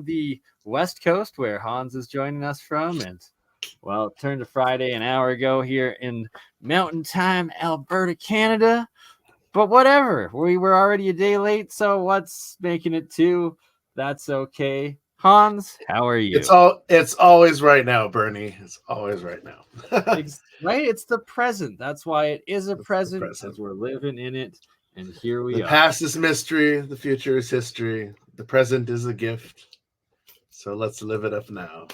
the West Coast, where Hans is joining us from, and well, it turned to Friday an hour ago here in Mountain Time, Alberta, Canada. But whatever, we were already a day late, so what's making it two? That's okay. Hans, how are you? It's always right now, Bernie. It's always right now. Right? It's the present. That's why it is a present, because we're living in it, and here we are. The past is mystery, the future is history, the present is a gift. So let's live it up now.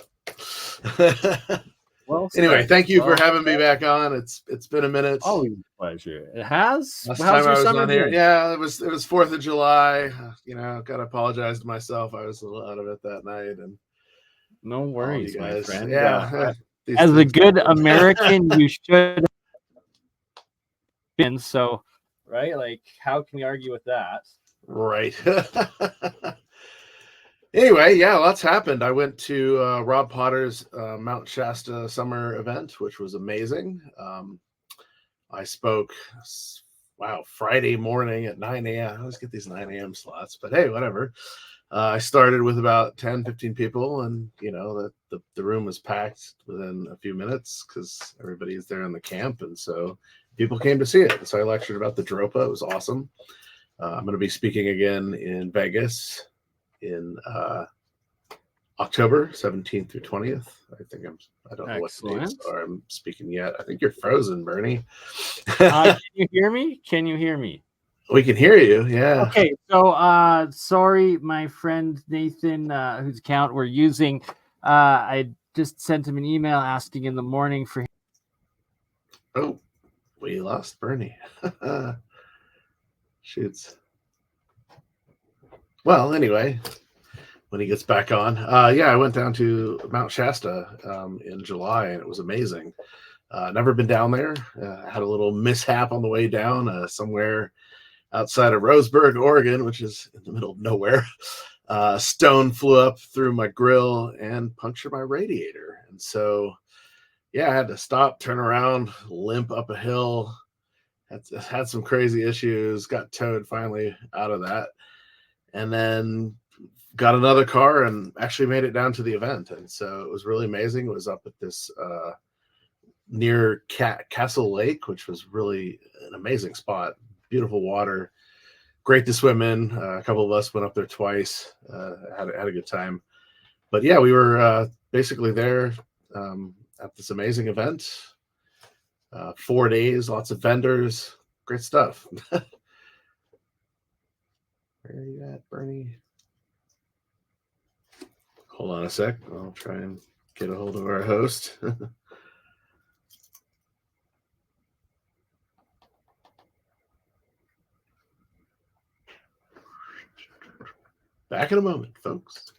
Well, anyway, thank you for having me back on. It's been a minute. Always a pleasure. It has. Last time I was on here, yeah, it was 4th of July. Got to apologize to myself. I was a little out of it that night, and no worries, my friend. Yeah, as a good American, you should. Been so, right? Like, how can we argue with that? Right. Anyway, yeah, lots happened. I went to Rob Potter's Mount Shasta summer event, which was amazing. I spoke, Friday morning at 9 a.m. I always get these 9 a.m. slots, but hey, whatever. I started with about 10, 15 people, and, the room was packed within a few minutes because everybody's there in the camp, and so people came to see it. So I lectured about the Dropa. It was awesome. I'm going to be speaking again in Vegas in October 17th through 20th. I don't know what the dates are. I'm speaking yet. I think you're frozen, Bernie. Can you hear me? We can hear you. Yeah. Okay. So, sorry, my friend Nathan, whose account we're using. I just sent him an email asking in the morning for him. Oh, we lost Bernie. Shoots. Well, anyway, when he gets back on, I went down to Mount Shasta in July, and it was amazing. Never been down there. Had a little mishap on the way down somewhere outside of Roseburg, Oregon, which is in the middle of nowhere. Stone flew up through my grill and punctured my radiator. And so, I had to stop, turn around, limp up a hill. Had some crazy issues, got towed finally out of that. And then got another car and actually made it down to the event. And so it was really amazing. It was up at this near Castle Lake, which was really an amazing spot. Beautiful water, great to swim in. A couple of us went up there twice, had a good time. But yeah, we were basically there at this amazing event. 4 days, lots of vendors, great stuff. Where are you at, Bernie? Hold on a sec. I'll try and get a hold of our host. Back in a moment, folks.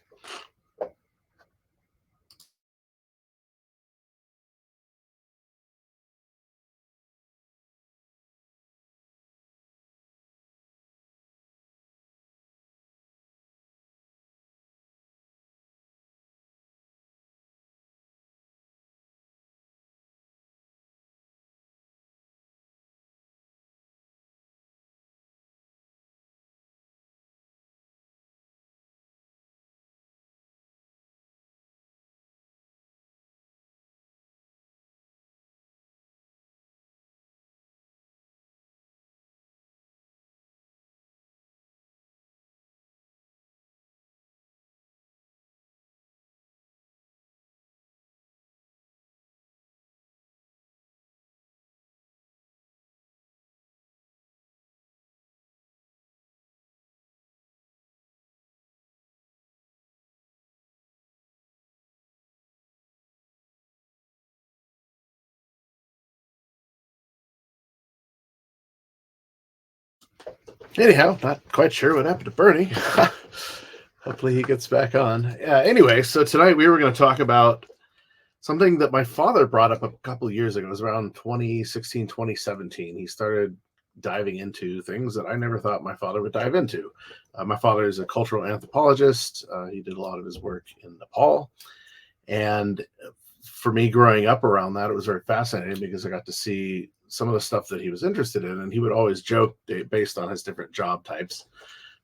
Anyhow, not quite sure what happened to Bernie. Hopefully he gets back on. Anyway, so tonight we were going to talk about something that my father brought up a couple of years ago. It was around 2016, 2017. He started diving into things that I never thought my father would dive into. My father is a cultural anthropologist. He did a lot of his work in Nepal. And for me growing up around that, it was very fascinating because I got to see some of the stuff that he was interested in. And he would always joke based on his different job types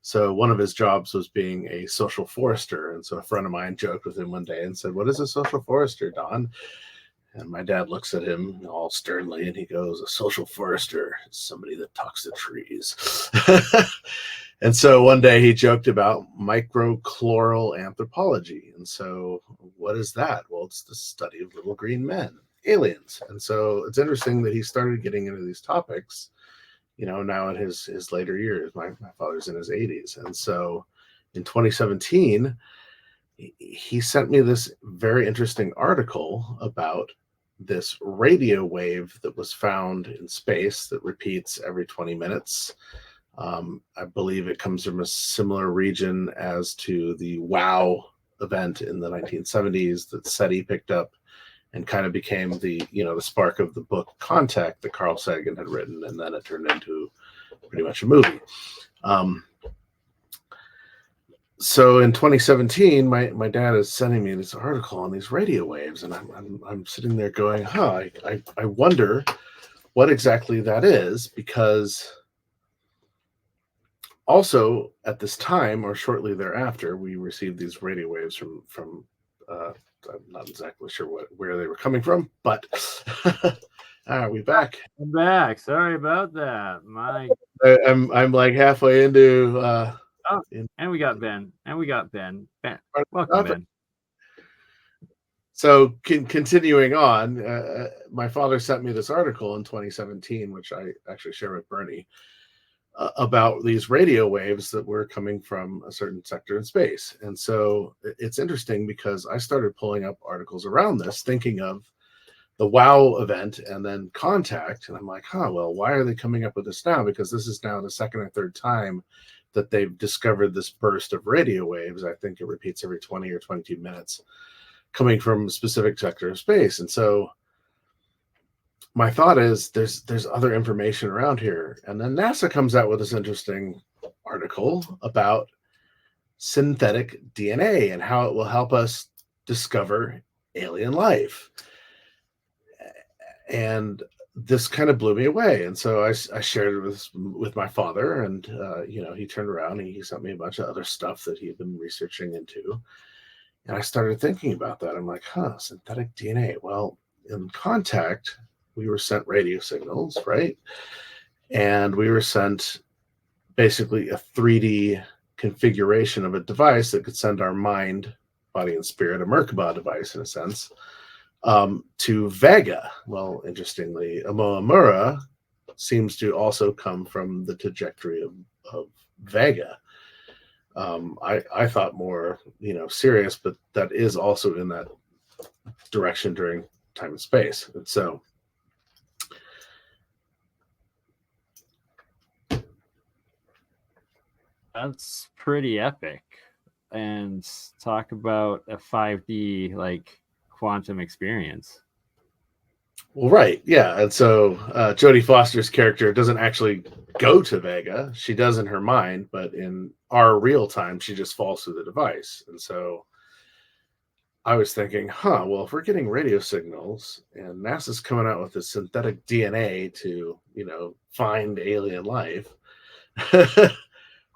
So one of his jobs was being a social forester. And so a friend of mine joked with him one day and said, "What is a social forester, Don?" And my dad looks at him all sternly and he goes, "A social forester is somebody that talks to trees." And so one day he joked about microchloral anthropology. And so what is that? Well, it's the study of little green men, aliens. And so it's interesting that he started getting into these topics, now in his later years. My father's in his 80s. And so in 2017, he sent me this very interesting article about this radio wave that was found in space that repeats every 20 minutes. I believe it comes from a similar region as to the WOW event in the 1970s that SETI picked up and kind of became the spark of the book Contact that Carl Sagan had written, and then it turned into pretty much a movie. So in 2017, my dad is sending me this article on these radio waves, and I'm sitting there going, I wonder what exactly that is, because also at this time or shortly thereafter, we received these radio waves from I'm not exactly sure where they were coming from, but are we back? I'm back. Sorry about that. I'm like halfway into. And we got Ben. Ben, welcome, Ben. So continuing on, my father sent me this article in 2017, which I actually share with BurnEye, about these radio waves that were coming from a certain sector in space. And so it's interesting because I started pulling up articles around this, thinking of the WOW event and then Contact. And I'm like, well, why are they coming up with this now? Because this is now the second or third time that they've discovered this burst of radio waves. I think it repeats every 20 or 22 minutes coming from a specific sector of space. And so my thought is there's other information around here. And then NASA comes out with this interesting article about synthetic DNA and how it will help us discover alien life. And this kind of blew me away. And so I shared it with my father, and he turned around and he sent me a bunch of other stuff that he had been researching into. And I started thinking about that. I'm like, synthetic DNA. Well, in Contact, we were sent radio signals, right? And we were sent basically a 3D configuration of a device that could send our mind, body, and spirit, a Merkaba device in a sense, to Vega. Well, interestingly, Oumuamua seems to also come from the trajectory of Vega. I thought more, serious, but that is also in that direction during time and space. And so that's pretty epic. And talk about a 5D quantum experience. Well, right, yeah. And so Jodie Foster's character doesn't actually go to Vega. She does in her mind, but in our real time, she just falls through the device. And so I was thinking, well, if we're getting radio signals and NASA's coming out with this synthetic DNA to, find alien life.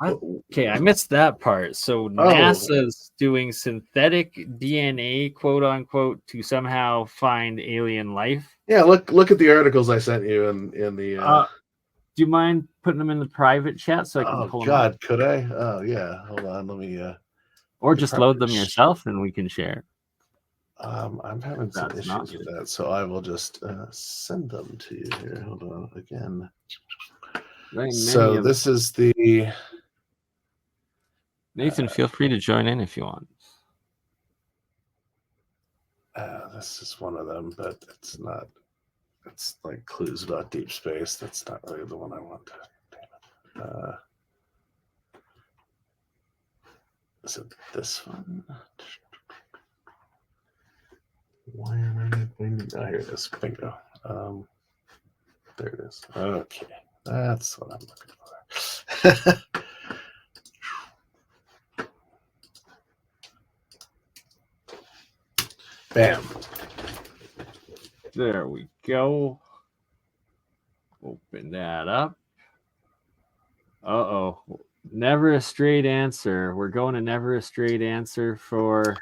Okay, I missed that part. So NASA's doing synthetic DNA, quote unquote, to somehow find alien life. Yeah, look at the articles I sent you in the. Do you mind putting them in the private chat so I can pull them up? God, could I? Oh yeah, hold on, let me. Or just load them yourself and we can share. I'm having some issues with that, so I will just send them to you here. Hold on again. So this is the. Nathan, feel free to join in if you want. This is one of them, but it's not. It's like clues about deep space. That's not really the one I want. Is it this one? Why am I not finding? Oh, here it is. Bingo. There it is. Okay, that's what I'm looking for. Bam. There we go. Open that up. Uh-oh. Never a straight answer. We're going to never a straight answer for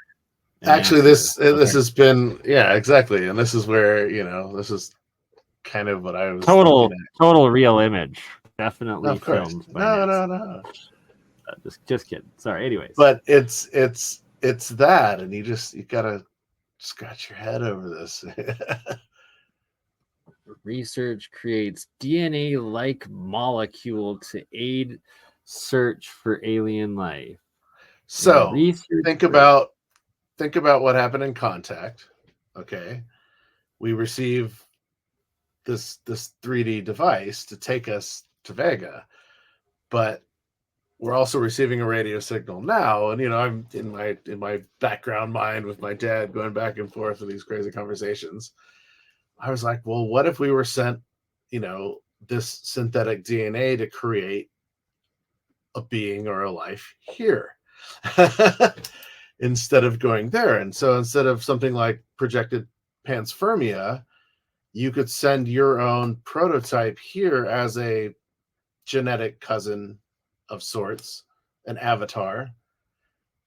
an Actually, answer. this has been, yeah, exactly, and this is where, this is kind of what I was looking total real image. at. Definitely Of course, filmed by no, NASA. no, no. Just kidding. Sorry. Anyways, But it's that, and you gotta scratch your head over this. research creates DNA-like molecule to aid search for alien life. So Research think about what happened in Contact. Okay, we receive this 3D device to take us to Vega, but we're also receiving a radio signal now. And I'm in my background mind with my dad going back and forth with these crazy conversations. I was like, well, what if we were sent, this synthetic DNA to create a being or a life here instead of going there? And so instead of something like projected panspermia, you could send your own prototype here as a genetic cousin of sorts, an avatar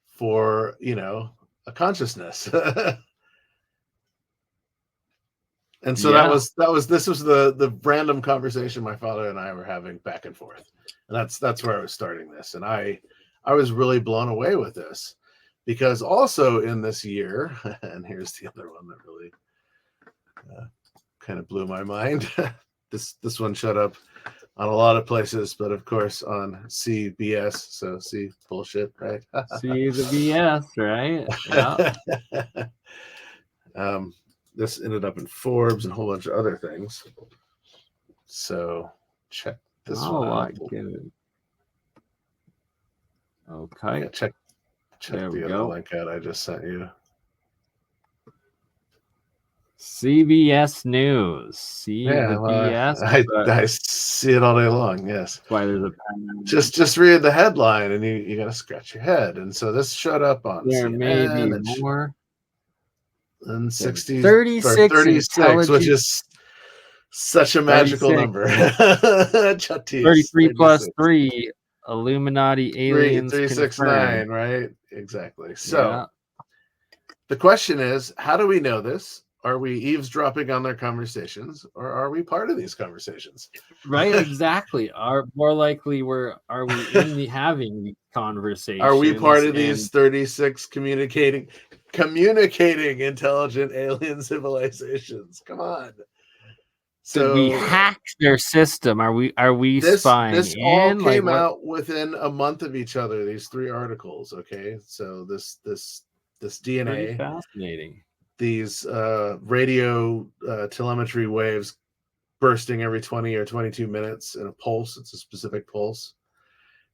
for, a consciousness. And so this was the random conversation my father and I were having back and forth. And that's where I was starting this. And I was really blown away with this, because also in this year, and here's the other one that really kind of blew my mind. This one showed up on a lot of places, but of course on CBS. So see bullshit, right? See the BS, right? Yeah. This ended up in Forbes and a whole bunch of other things. So check this one out. Okay. Yeah, check the other link out I just sent you. CBS News. BS. I see it all day long. Yes. That's why there's a just read the headline and you got to scratch your head. And so this showed up on there CNN, may be more. And 36, which is such a magical 36. number. 33 plus 3, Illuminati aliens 369, right? Exactly. So the question is, how do we know this? Are we eavesdropping on their conversations, or are we part of these conversations? Right, exactly. More likely are we having these conversations? Are we part of these 36 communicating intelligent alien civilizations? Come on. So we hack their system. Are we spying? This all came out within a month of each other, these 3 articles. Okay, so this DNA, pretty fascinating. These radio telemetry waves bursting every 20 or 22 minutes in a pulse. It's a specific pulse.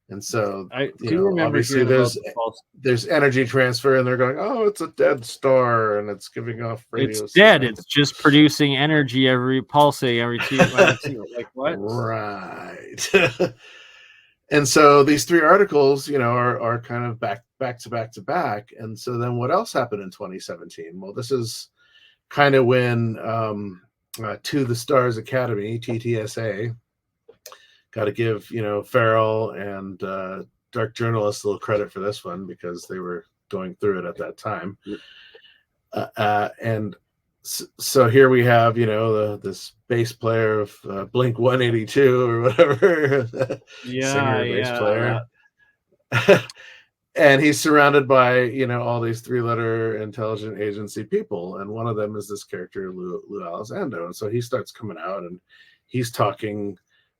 And so I do remember obviously there's energy transfer, and they're going, oh, it's a dead star and it's giving off radio. It's dead. It's just producing energy pulsing every 2 like what? Right. And so these 3 articles, are kind of back to back. And so then what else happened in 2017? Well, this is kind of when To the Stars Academy, TTSA, got to give, Farrell and Dark Journalists a little credit for this one, because they were going through it at that time. And so here we have, this bass player of Blink 182 or whatever, singer, bass player. And he's surrounded by, all these 3-letter intelligent agency people. And one of them is this character, Lou Elizondo. And so he starts coming out and he's talking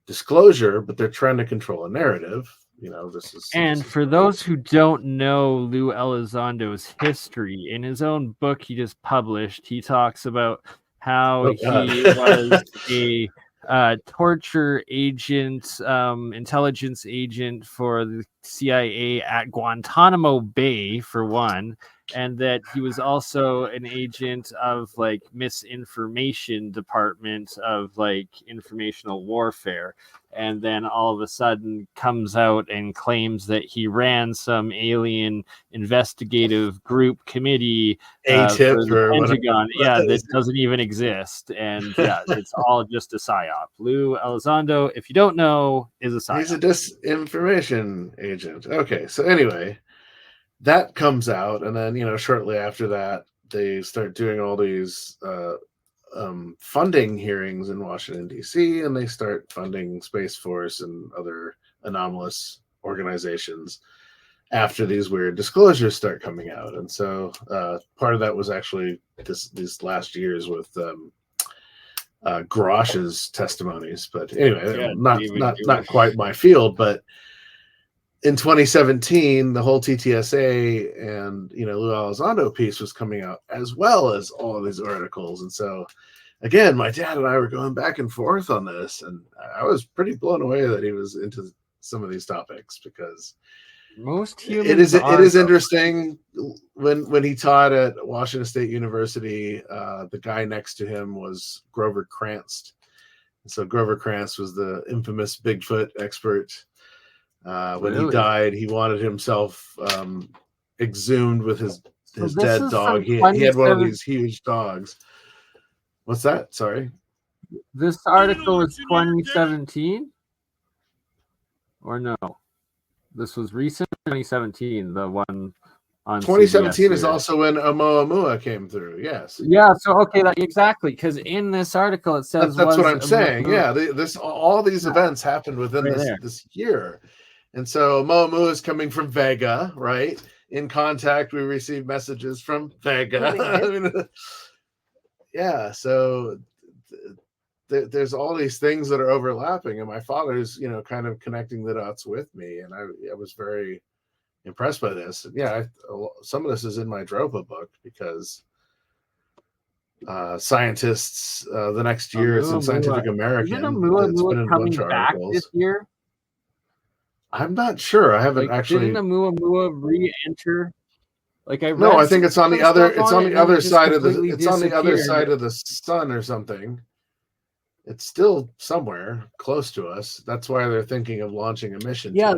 disclosure, but they're trying to control a narrative. For those who don't know Lou Elizondo's history, in his own book he just published, he talks about how he was a torture agent, intelligence agent for the CIA at Guantanamo Bay, for one, and that he was also an agent of like misinformation department of like informational warfare, and then all of a sudden comes out and claims that he ran some alien investigative group committee ATIP for the or whatever. Pentagon, that doesn't even exist, and it's all just a psyop. Lou Elizondo, if you don't know, is a psyop. He's a disinformation agent. Okay, so anyway, that comes out, and then shortly after that, they start doing all these funding hearings in Washington D.C., and they start funding Space Force and other anomalous organizations after these weird disclosures start coming out. And so part of that was actually these last years with Grosh's testimonies. But anyway, not quite my field. But in 2017, the whole TTSA and Lou Elizondo piece was coming out, as well as all of these articles. And so again, my dad and I were going back and forth on this, and I was pretty blown away that he was into some of these topics, because most humans it is interesting. When he taught at Washington State University, the guy next to him was Grover Krantz. And so Grover Krantz was the infamous Bigfoot expert. When he died, he wanted himself exhumed with his dead dog. He had one of these huge dogs. What's that? Sorry. This article was 2017? Or no? This was recent 2017, the one on 2017 CBS is also when Oumuamua came through. Yes. Yeah, so okay, exactly, because in this article it says that's what I'm saying. Yeah, all these events happened within this year. And so Oumuamua is coming from Vega, right? In contact, we receive messages from Vega. Yeah, so there's all these things that are overlapping, and my father's kind of connecting the dots with me, and I was very impressed by this. And yeah, some of this is in my Dropa book, because scientists the next year, it's in Scientific American. It's been in a bunch of articles this year. I'm not sure. I haven't actually. Didn't Oumuamua re-enter? I think it's on the other. It's on the other side of the. It's on the other side of the sun or something. It's still somewhere close to us. That's why they're thinking of launching a mission. Yeah,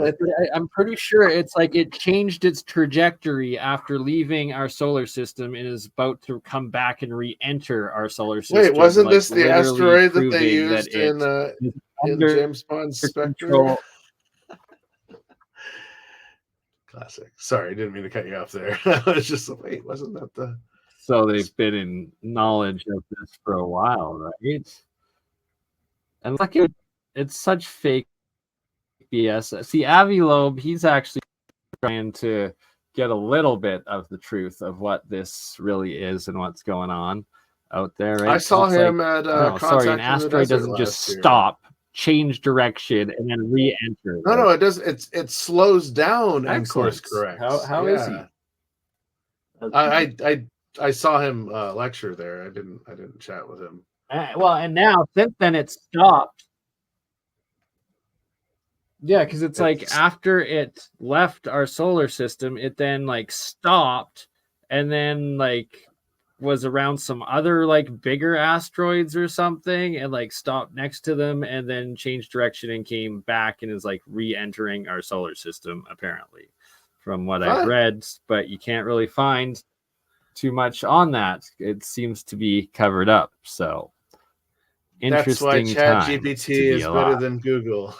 I'm pretty sure it's like it changed its trajectory after leaving our solar system and is about to come back and re-enter our solar system. Wait, wasn't this the asteroid that they used in James Bond Spectre? Classic. Sorry, didn't mean to cut you off there. I was just like, wait, wasn't that the... So they've been in knowledge of this for a while, right? And it's such fake BS. See, Avi Loeb, he's actually trying to get a little bit of the truth of what this really is and what's going on out there. Right? I saw him at an asteroid doesn't just stop, change direction, and then re-enter. No, it does. It slows down and course corrects. How is he? I saw him lecture there. I didn't chat with him. And now since then it stopped. Yeah, because it's like after it left our solar system, it then stopped, and then was around some other bigger asteroids or something, and stopped next to them, and then changed direction and came back and is re-entering our solar system, apparently, from what I've read. But you can't really find too much on that. It seems to be covered up. So that's why ChatGPT is better than Google.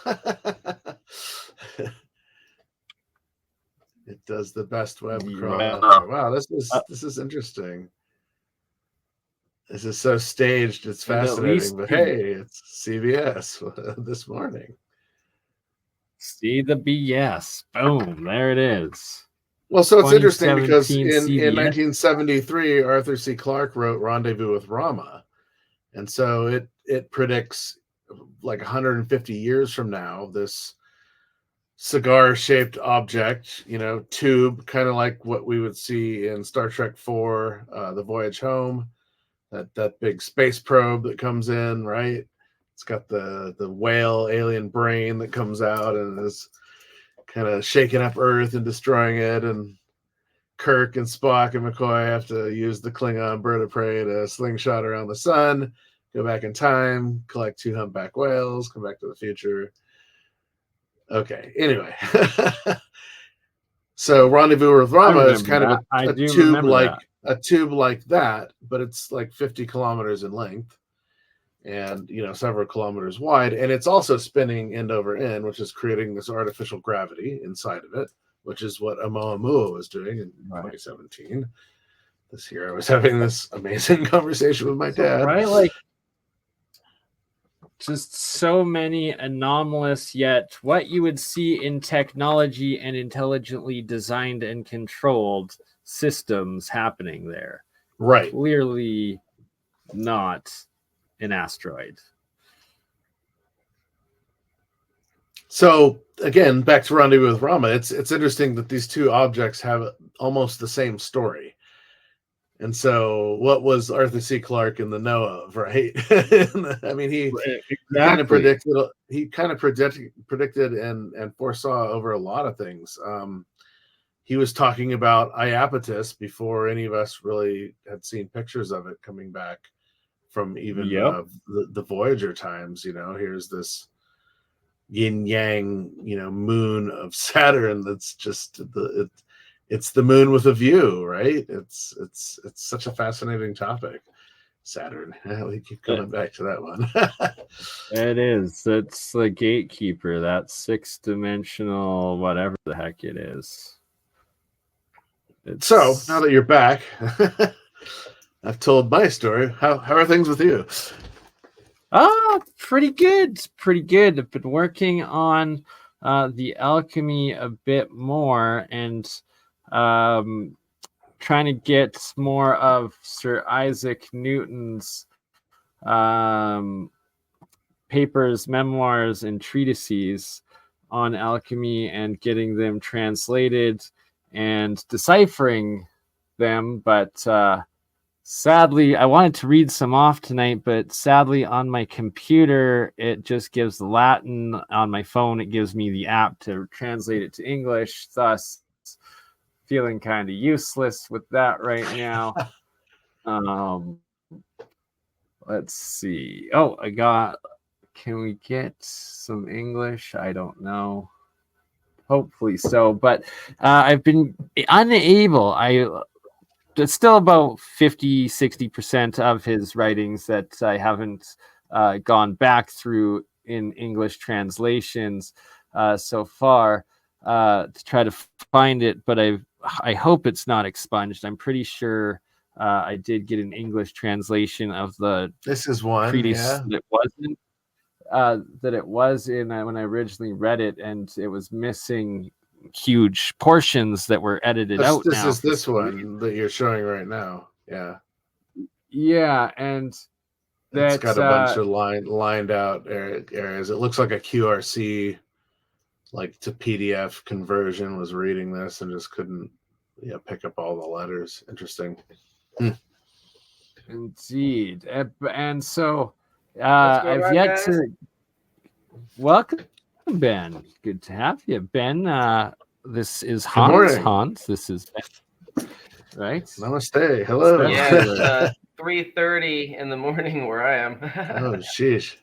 It does the best web crawl. Wow, this is interesting. This is so staged. It's fascinating. But hey, it's CBS this morning. See the BS. Boom. There it is. Well, so it's interesting because in 1973, Arthur C. Clarke wrote Rendezvous with Rama. And so it predicts 150 years from now, this cigar-shaped object, tube, kind of like what we would see in Star Trek IV, The Voyage Home, that big space probe that comes in, right? It's got the whale alien brain that comes out and is kind of shaking up Earth and destroying it. And Kirk and Spock and McCoy have to use the Klingon bird of prey to slingshot around the sun, go back in time, collect 2 humpback whales, come back to the future. Okay, anyway. So Rendezvous with Rama is kind of a tube like that, but it's like 50 kilometers in length and several kilometers wide, and it's also spinning end over end, which is creating this artificial gravity inside of it, which is what Oumuamua was doing in 2017. This year I was having this amazing conversation with my dad. Right, like just so many anomalous, yet what you would see in technology and intelligently designed and controlled systems happening there. Right. Clearly not an asteroid. So again, back to Rendezvous with Rama, it's interesting that these two objects have almost the same story. And so what was Arthur C. Clarke in the know of, right? I mean, he kind of predicted and foresaw over a lot of things. He was talking about Iapetus before any of us really had seen pictures of it coming back from even the Voyager times. Here's this yin yang, moon of Saturn that's just it's the moon with a view, right? It's such a fascinating topic. Saturn. We keep coming back to that one. It is. It's the gatekeeper, that 6-dimensional whatever the heck it is. So now that you're back, I've told my story. How are things with you? Pretty good. Pretty good. I've been working on the alchemy a bit more and trying to get more of Sir Isaac Newton's papers, memoirs, and treatises on alchemy and getting them translated and deciphering them. But sadly, I wanted to read some off tonight, but sadly on my computer, it just gives Latin. On my phone, it gives me the app to translate it to English. Thus, feeling kind of useless with that right now. Let's see. Can we get some English? I don't know. Hopefully so. But I've been unable. It's still about 50-60% of his writings that I haven't gone back through in English translations so far to try to find it, but I hope it's not expunged. I'm pretty sure I did get an English translation of the this is one treatise that it was in when I originally read it, and it was missing huge portions that were edited out. This is this one that you're showing right now. Yeah, and it's got a bunch of lined out areas. It looks like a QRC, like to PDF conversion, was reading this and just couldn't pick up all the letters. Interesting. Indeed. And so I've yet to welcome Ben. Good to have you, Ben. This is Hans. This is Ben. Right? Namaste. Hello. Yeah, it's 3:30 in the morning where I am. Oh, sheesh.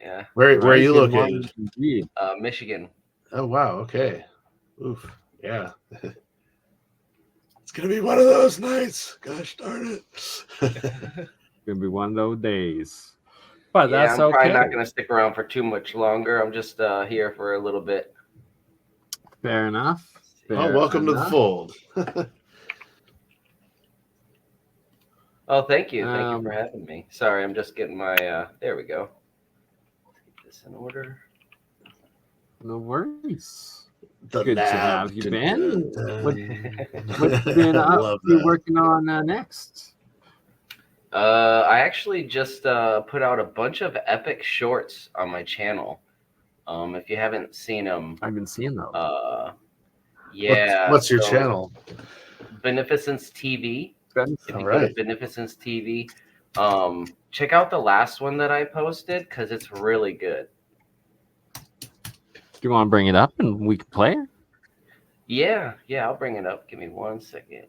Yeah. Where are you located? Michigan. Oh, wow. Okay. Oof. Yeah. It's going to be one of those nights. Gosh darn it. It's going to be one of those days. But that's I'm probably not going to stick around for too much longer. I'm just here for a little bit. Fair enough. Welcome to the fold. Oh, thank you. Thank you for having me. Sorry, I'm just getting my, there we go. Get this in order. No worries. Good to have you, Ben. What's been up you working on next? I actually just put out a bunch of epic shorts on my channel. If you haven't seen them, I've been seeing those. Yeah. What's your channel? Beneficence TV. If you go to Beneficence TV, check out the last one that I posted because it's really good. Do you want to bring it up and we can play it? Yeah, I'll bring it up. Give me 1 second.